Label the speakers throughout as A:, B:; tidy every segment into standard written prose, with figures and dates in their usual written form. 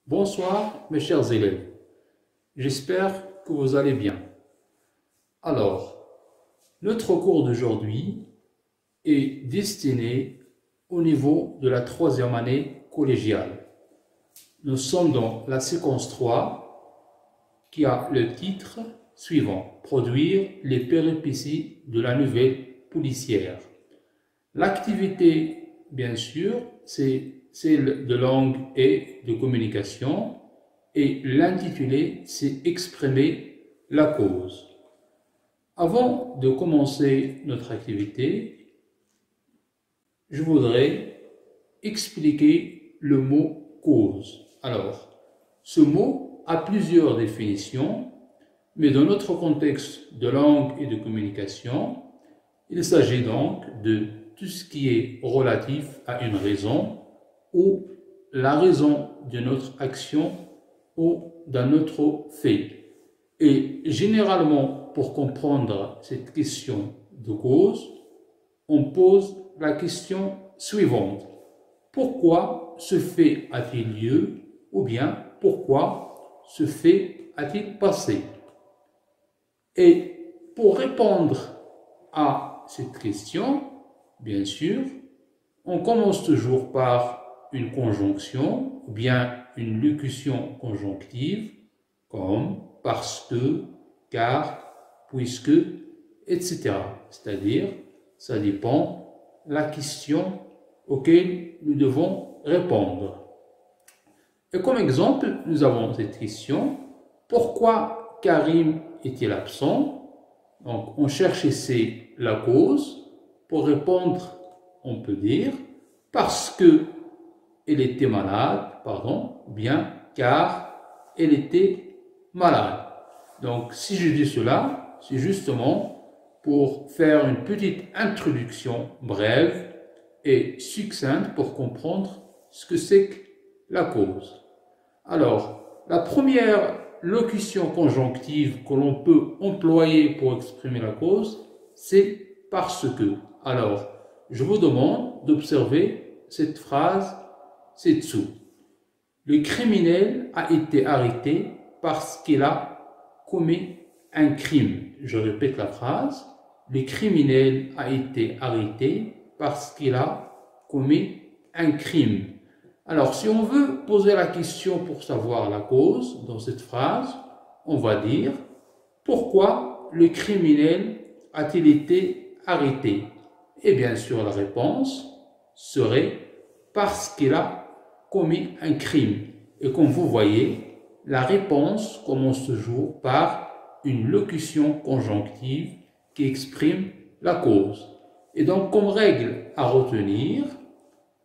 A: Bonsoir mes chers élèves, j'espère que vous allez bien. Alors, notre cours d'aujourd'hui est destiné au niveau de la troisième année collégiale. Nous sommes dans la séquence 3 qui a le titre suivant, Produire les péripéties de la nouvelle policière. L'activité, bien sûr, c'est celle de langue et de communication, et l'intitulé, c'est Exprimer la cause. Avant de commencer notre activité, je voudrais expliquer le mot cause. Alors, ce mot a plusieurs définitions, mais dans notre contexte de langue et de communication, il s'agit donc de tout ce qui est relatif à une raison ou la raison de notre action ou d'un autre fait. Et généralement, pour comprendre cette question de cause, on pose la question suivante. Pourquoi ce fait a-t-il lieu ou bien pourquoi ce fait a-t-il passé? Et pour répondre à cette question, bien sûr, on commence toujours par une conjonction ou bien une locution conjonctive comme parce que, car, puisque, etc. C'est-à-dire, ça dépend de la question auquel nous devons répondre. Et comme exemple, nous avons cette question, pourquoi Karim est-il absent? Donc, on cherche ici la cause. Pour répondre, on peut dire parce que elle était malade, bien car elle était malade. Donc, si je dis cela, c'est justement pour faire une petite introduction brève et succincte pour comprendre ce que c'est que la cause. Alors, la première locution conjonctive que l'on peut employer pour exprimer la cause, c'est parce que. Alors, je vous demande d'observer cette phrase ci-dessous. Le criminel a été arrêté parce qu'il a commis un crime. Je répète la phrase. Le criminel a été arrêté parce qu'il a commis un crime. Alors, si on veut poser la question pour savoir la cause dans cette phrase, on va dire pourquoi le criminel a-t-il été arrêté? Et bien sûr, la réponse serait parce qu'il a commis un crime. Et comme vous voyez, la réponse commence toujours par une locution conjonctive qui exprime la cause. Et donc, comme règle à retenir,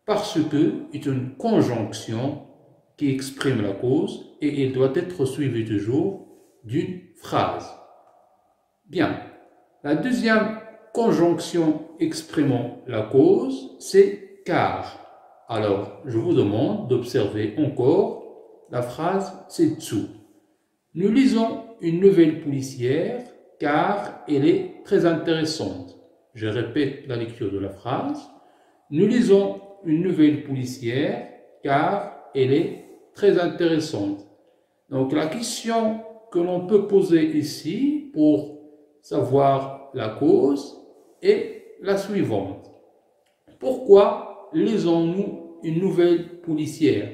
A: parce que est une conjonction qui exprime la cause et elle doit être suivie toujours d'une phrase. Bien. La deuxième conjonction exprimant la cause, c'est car. Alors, je vous demande d'observer encore la phrase ci-dessous. Nous lisons une nouvelle policière car elle est très intéressante. Je répète la lecture de la phrase. Nous lisons une nouvelle policière car elle est très intéressante. Donc, la question que l'on peut poser ici pour savoir la cause est la suivante. Pourquoi lisons-nous une nouvelle policière?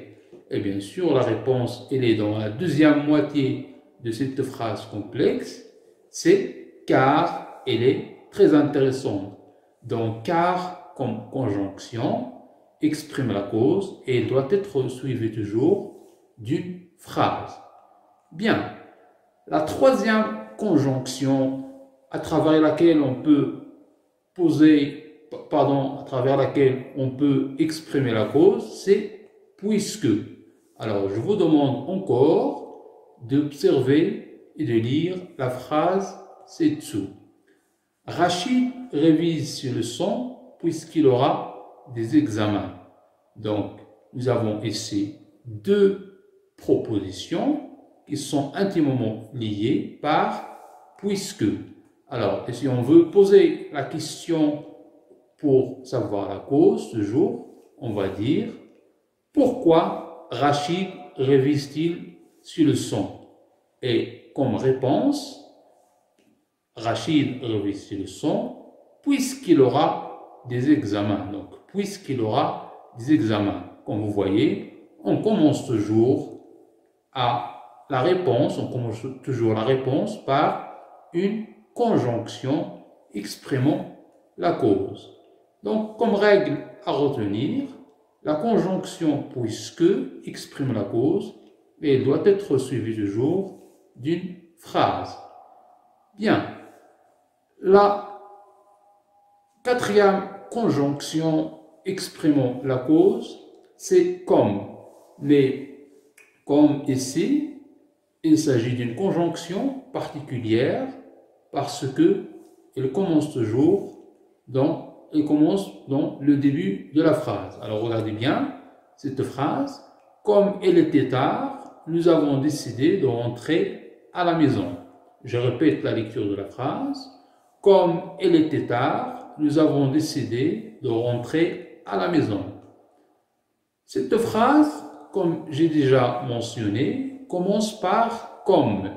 A: Et bien sûr, la réponse, elle est dans la deuxième moitié de cette phrase complexe. C'est car elle est très intéressante. Donc, car comme conjonction exprime la cause et elle doit être suivie toujours d'une phrase. Bien. La troisième conjonction à travers laquelle on peut exprimer la cause, c'est puisque. Alors, je vous demande encore d'observer et de lire la phrase ci-dessous. Rachid révise ses leçons puisqu'il aura des examens. Donc, nous avons ici deux propositions qui sont intimement liées par puisque. Alors, si on veut poser la question pour savoir la cause, toujours, on va dire pourquoi Rachid révise-t-il sur le son? Et comme réponse, Rachid révise sur le son puisqu'il aura des examens. Donc, puisqu'il aura des examens. Comme vous voyez, on commence toujours la réponse par une conjonction exprimant la cause. Donc, comme règle à retenir, la conjonction puisque exprime la cause et elle doit être suivie toujours d'une phrase. Bien. La quatrième conjonction exprimant la cause, c'est comme. Mais comme ici, il s'agit d'une conjonction particulière parce que elle commence dans le début de la phrase. Alors regardez bien cette phrase. Comme il était tard, nous avons décidé de rentrer à la maison. Je répète la lecture de la phrase. Comme il était tard, nous avons décidé de rentrer à la maison. Cette phrase, comme j'ai déjà mentionné, commence par comme,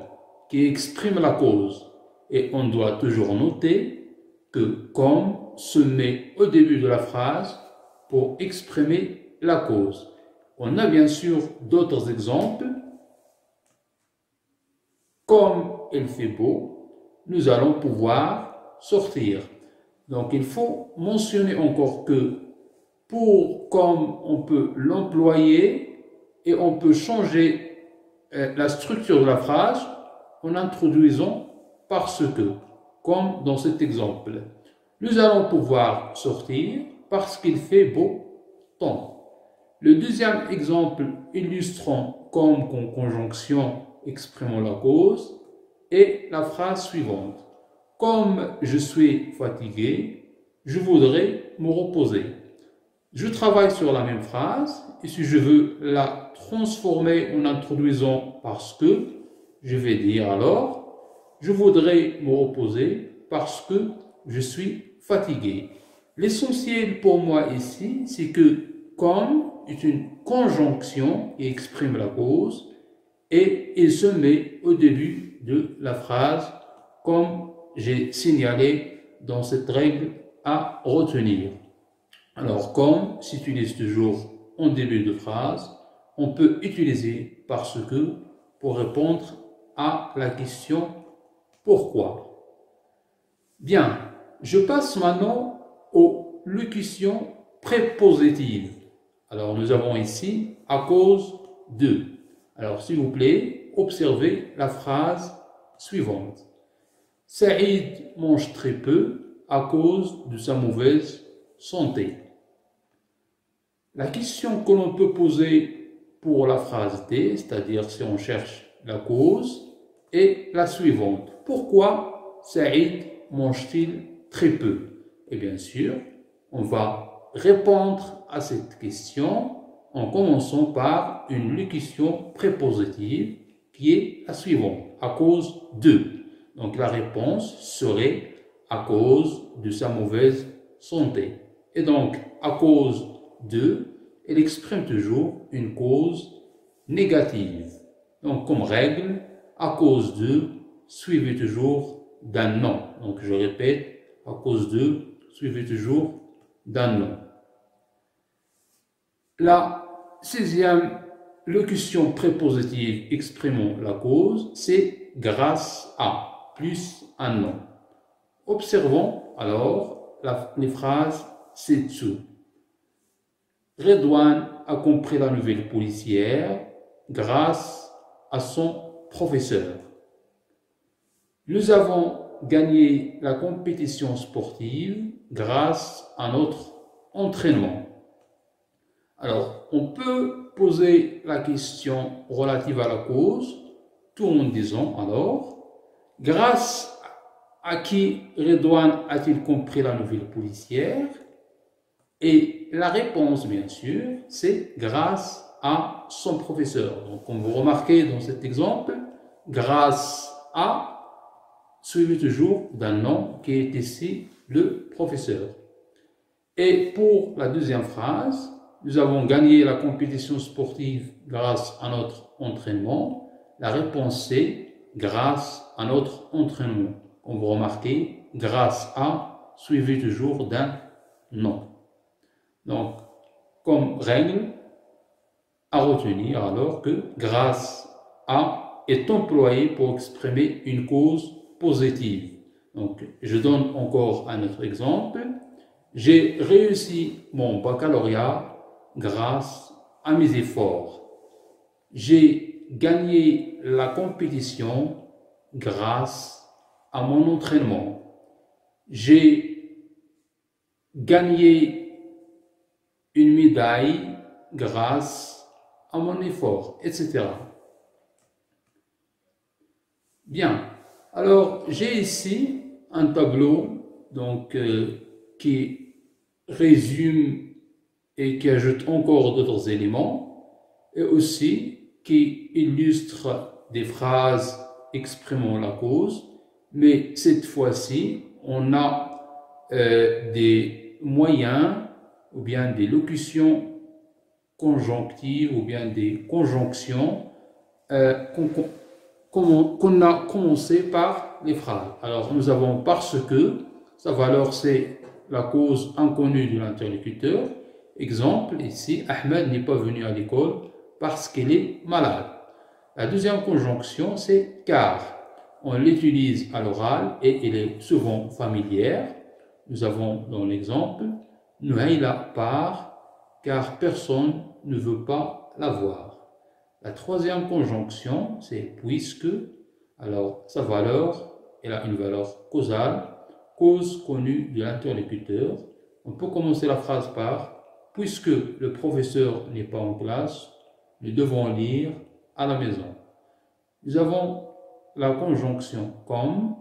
A: qui exprime la cause. Et on doit toujours noter que comme se met au début de la phrase pour exprimer la cause. On a bien sûr d'autres exemples. Comme il fait beau, nous allons pouvoir sortir. Donc il faut mentionner encore que comme on peut l'employer et on peut changer la structure de la phrase en introduisant parce que, comme dans cet exemple. Nous allons pouvoir sortir parce qu'il fait beau temps. Le deuxième exemple illustrant comme conjonction exprimant la cause est la phrase suivante. Comme je suis fatigué, je voudrais me reposer. Je travaille sur la même phrase et si je veux la transformer en introduisant parce que, je vais dire alors, je voudrais me reposer parce que je suis fatigué. L'essentiel pour moi ici, c'est que comme est une conjonction qui exprime la cause et il se met au début de la phrase comme j'ai signalé dans cette règle à retenir. Alors, comme s'utilise toujours en début de phrase, on peut utiliser parce que pour répondre à la question pourquoi. Bien, je passe maintenant aux locutions prépositives. Alors, nous avons ici à cause de. Alors, s'il vous plaît, observez la phrase suivante. Saïd mange très peu à cause de sa mauvaise santé. La question que l'on peut poser pour la phrase D, c'est-à-dire si on cherche la cause, est la suivante. Pourquoi Saïd mange-t-il très peu? Et bien sûr, on va répondre à cette question en commençant par une locution prépositive qui est la suivante, à cause de. Donc la réponse serait à cause de sa mauvaise santé. Et donc, à cause de, elle exprime toujours une cause négative. Donc, comme règle, à cause de, suivez toujours d'un nom. Donc, je répète, à cause de, suivez toujours d'un nom. La 6e locution prépositive exprimant la cause, c'est grâce à, plus un nom. Observons alors les phrases ci-dessous. Redouane a compris la nouvelle policière grâce à son professeur. Nous avons gagné la compétition sportive grâce à notre entraînement. Alors, on peut poser la question relative à la cause, tout en disant alors, grâce à qui Redouane a-t-il compris la nouvelle policière? Et la réponse, bien sûr, c'est grâce à son professeur. Donc, comme vous remarquez dans cet exemple, grâce à, suivi toujours d'un nom qui est ici le professeur. Et pour la deuxième phrase, nous avons gagné la compétition sportive grâce à notre entraînement. La réponse c'est grâce à notre entraînement. Comme vous remarquez, grâce à suivi toujours d'un nom. Donc, comme règle à retenir alors que grâce à est employé pour exprimer une cause positive. Donc, je donne encore un autre exemple. J'ai réussi mon baccalauréat grâce à mes efforts. J'ai gagné la compétition grâce à mon entraînement. J'ai gagné une médaille grâce à mon effort, etc. Bien. Alors, j'ai ici un tableau donc, qui résume et qui ajoute encore d'autres éléments et aussi qui illustre des phrases exprimant la cause, mais cette fois-ci, on a des moyens ou bien des locutions conjonctives ou bien des conjonctions qu'on a commencé par les phrases. Alors, nous avons parce que, sa valeur c'est la cause inconnue de l'interlocuteur. Exemple, ici, Ahmed n'est pas venu à l'école parce qu'il est malade. La deuxième conjonction, c'est car. On l'utilise à l'oral et elle est souvent familière. Nous avons dans l'exemple, Nouhaïla part car personne ne veut pas la voir. La troisième conjonction, c'est puisque. Alors, sa valeur, elle a une valeur causale, cause connue de l'interlocuteur. On peut commencer la phrase par puisque le professeur n'est pas en classe, nous devons lire à la maison. Nous avons la conjonction comme,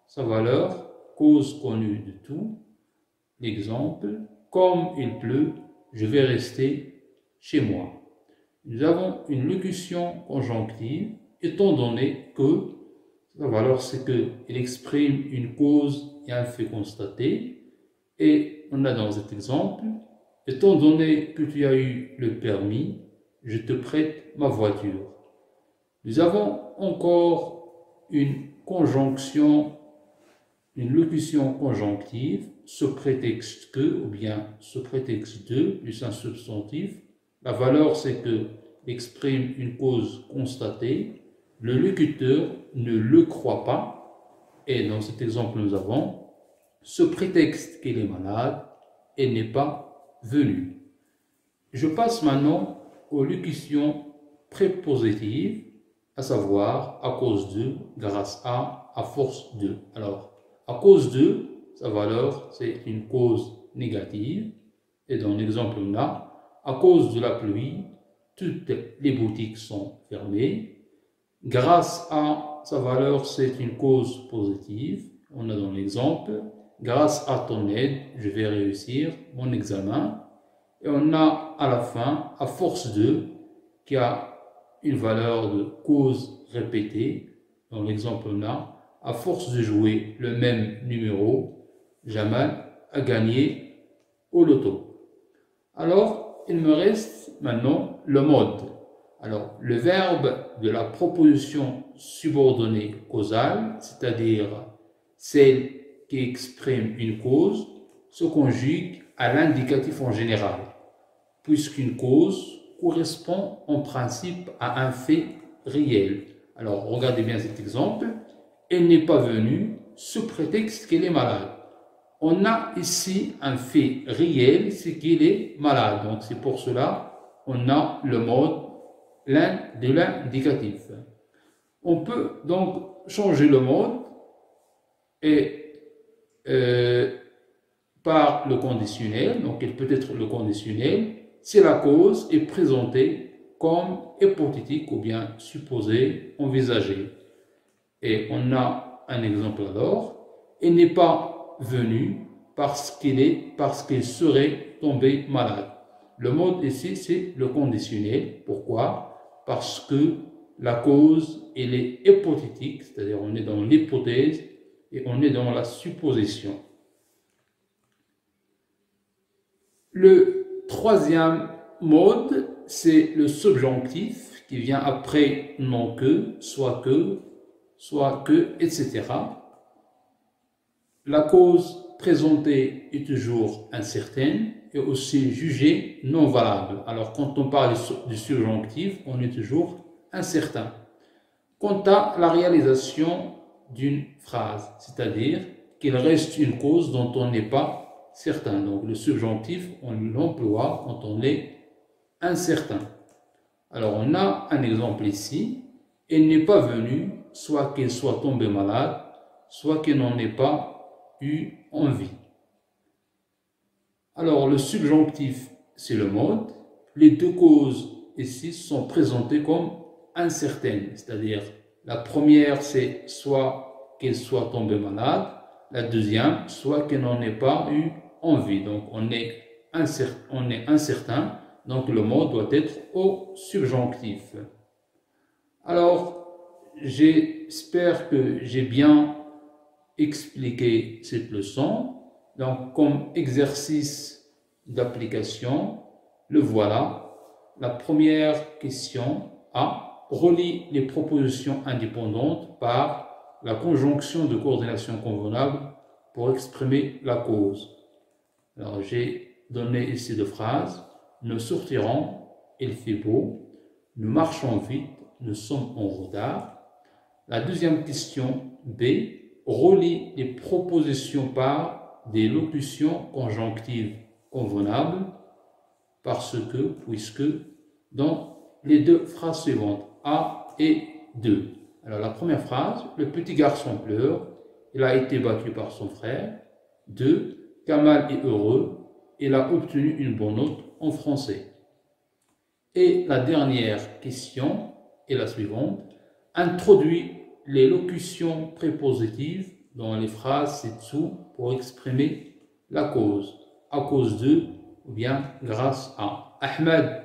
A: sa valeur, cause connue de tout. L'exemple, comme il pleut, je vais rester chez moi. Nous avons une locution conjonctive, étant donné que sa valeur, c'est qu'il exprime une cause et un fait constaté. Et on a dans cet exemple, étant donné que tu as eu le permis, je te prête ma voiture. Nous avons encore une conjonction, une locution conjonctive, ce prétexte que, ou bien ce prétexte de, plus un substantif. La valeur, c'est qu'il exprime une cause constatée. Le locuteur ne le croit pas. Et dans cet exemple, nous avons ce prétexte qu'il est malade et n'est pas venu. Je passe maintenant aux locutions prépositives, à savoir à cause de, grâce à force de. Alors, à cause de, sa valeur, c'est une cause négative. Et dans l'exemple, on a à cause de la pluie, toutes les boutiques sont fermées. Grâce à, sa valeur, c'est une cause positive. On a dans l'exemple, grâce à ton aide, je vais réussir mon examen. Et on a à la fin, à force de, qui a une valeur de cause répétée. Dans l'exemple, on a, à force de jouer le même numéro, Jamal a gagné au loto. Alors, il me reste maintenant le mode. Alors, le verbe de la proposition subordonnée causale, c'est-à-dire celle qui exprime une cause, se conjugue à l'indicatif en général, puisqu'une cause correspond en principe à un fait réel. Alors, regardez bien cet exemple. Elle n'est pas venue sous prétexte qu'elle est malade. On a ici un fait réel, c'est qu'il est malade. Donc, c'est pour cela on a le mode de l'indicatif. On peut donc changer le mode et par le conditionnel. Donc, il peut être le conditionnel si la cause est présentée comme hypothétique ou bien supposée, envisagée. Et on a un exemple alors. Il n'est pas venu parce qu'il serait tombé malade. Le mode ici, c'est le conditionnel. Pourquoi? Parce que la cause, elle est hypothétique, c'est-à-dire on est dans l'hypothèse et on est dans la supposition. Le troisième mode, c'est le subjonctif qui vient après non que, soit que, etc. La cause présentée est toujours incertaine et aussi jugée non valable. Alors, quand on parle du subjonctif, on est toujours incertain. Quant à la réalisation d'une phrase, c'est-à-dire qu'il reste une cause dont on n'est pas certain. Donc, le subjonctif, on l'emploie quand on est incertain. Alors, on a un exemple ici. Elle n'est pas venue, soit qu'elle soit tombée malade, soit qu'elle n'en ait pas eu envie. Alors, le subjonctif, c'est le mode. Les deux causes ici sont présentées comme incertaines, c'est-à-dire la première, c'est soit qu'elle soit tombée malade, la deuxième, soit qu'elle n'en ait pas eu envie. Donc, on est incertain, donc le mode doit être au subjonctif. Alors, j'espère que j'ai bien expliqué cette leçon. Donc, comme exercice d'application, le voilà. La première question A. Relie les propositions indépendantes par la conjonction de coordination convenable pour exprimer la cause. Alors, j'ai donné ici deux phrases. Nous sortirons, il fait beau. Nous marchons vite, nous sommes en retard. La deuxième question B. Relie les propositions par des locutions conjonctives convenables parce que, puisque, dans les deux phrases suivantes, A et 2. Alors la première phrase, le petit garçon pleure, il a été battu par son frère. 2. Kamal est heureux, il a obtenu une bonne note en français. Et la dernière question est la suivante. Introduit les locutions prépositives dans les phrases ci-dessous pour exprimer la cause. À cause de, ou bien grâce à. Ahmed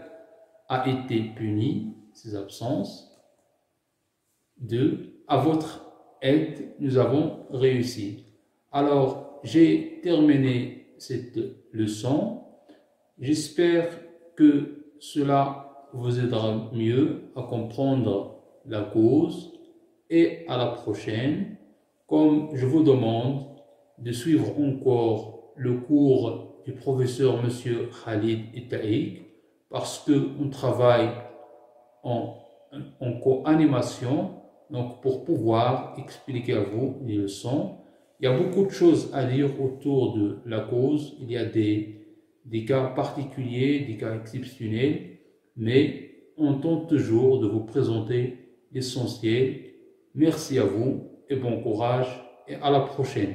A: a été puni, ses absences. 2. À votre aide, nous avons réussi. Alors, j'ai terminé cette leçon. J'espère que cela vous aidera mieux à comprendre la cause et à la prochaine. Comme je vous demande de suivre encore le cours du professeur M. Khalid Itaïk parce qu'on travaille en co-animation, donc pour pouvoir expliquer à vous les leçons. Il y a beaucoup de choses à dire autour de la cause. Il y a des cas particuliers, des cas exceptionnels, mais on tente toujours de vous présenter l'essentiel. Merci à vous et bon courage et à la prochaine.